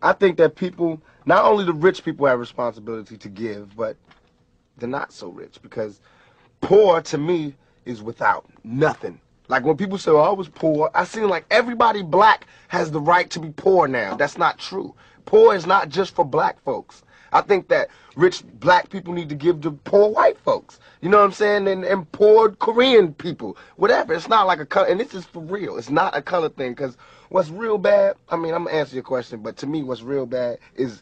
I think that people, not only the rich people have responsibility to give, but the not so rich, because poor to me is without nothing. Like when people say, oh, I was poor, I seem like everybody black has the right to be poor now. That's not true. Poor is not just for black folks. I think that rich black people need to give to poor white folks. You know what I'm saying? And poor Korean people. Whatever. It's not like a color. And this is for real. It's not a color thing. Because what's real bad, I mean, I'm going to answer your question, but to me what's real bad is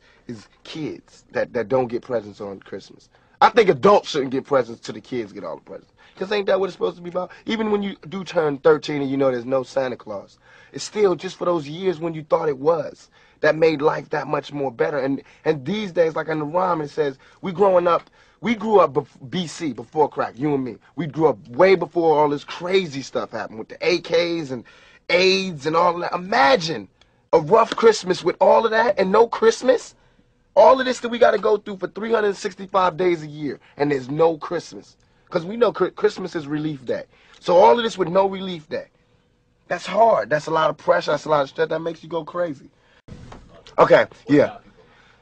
kids that don't get presents on Christmas. I think adults shouldn't get presents till the kids get all the presents. Because ain't that what it's supposed to be about? Even when you do turn 13 and you know there's no Santa Claus, it's still just for those years when you thought it was. That made life that much more better. And these days, like in the rhyme, it says, we grew up BC, before crack, you and me. We grew up way before all this crazy stuff happened with the AKs and AIDS and all of that. Imagine a rough Christmas with all of that and no Christmas. All of this that we got to go through for 365 days a year, and there's no Christmas. Because we know Christmas is relief day. So all of this with no relief day. That's hard. That's a lot of pressure. That's a lot of stress. That makes you go crazy. Okay, yeah.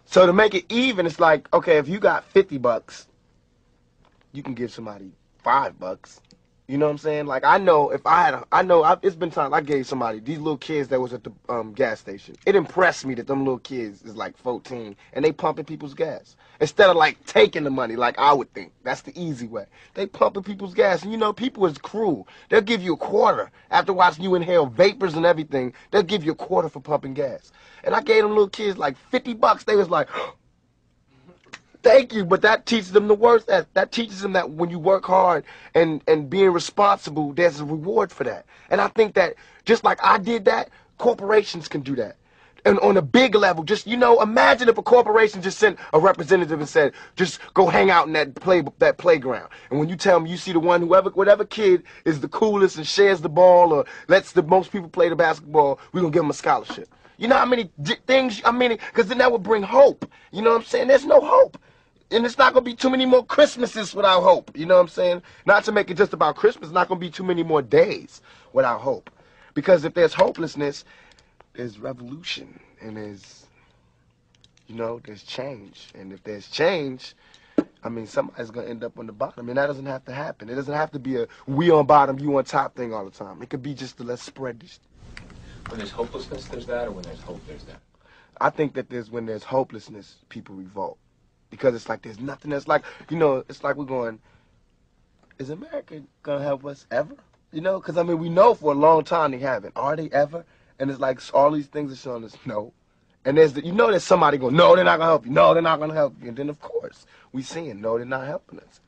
So to make it even, it's like, okay, if you got 50 bucks, you can give somebody $5. You know what I'm saying? Like, I know if it's been times I gave somebody, these little kids that was at the gas station. It impressed me that them little kids is like 14 and they pumping people's gas. Instead of like taking the money like I would think. That's the easy way. They pumping people's gas. And you know, people is cruel. They'll give you a quarter after watching you inhale vapors and everything. They'll give you a quarter for pumping gas. And I gave them little kids like 50 bucks. They was like, thank you, but that teaches them the worst. That teaches them that when you work hard and being responsible, there's a reward for that. And I think that just like I did that, corporations can do that. And on a big level, just, you know, imagine if a corporation just sent a representative and said, just go hang out in that playground. And when you tell them you see the one, whatever kid is the coolest and shares the ball or lets the most people play the basketball, we're going to give them a scholarship. You know how many things, because then that would bring hope. You know what I'm saying? There's no hope. And it's not going to be too many more Christmases without hope. You know what I'm saying? Not to make it just about Christmas. It's not going to be too many more days without hope. Because if there's hopelessness, there's revolution. And there's, you know, there's change. And if there's change, I mean, somebody's going to end up on the bottom. And that doesn't have to happen. It doesn't have to be a we on bottom, you on top thing all the time. It could be just a let's spread this. When there's hopelessness, there's that, or when there's hope, there's that? I think that when there's hopelessness, people revolt. Because it's like there's nothing that's like, you know, it's like we're going, is America going to help us ever? You know, because, I mean, we know for a long time they haven't. Are they ever? And it's like all these things are showing us no. And you know there's somebody going, no, they're not going to help you. No, they're not going to help you. And then, of course, we seeing, no, they're not helping us.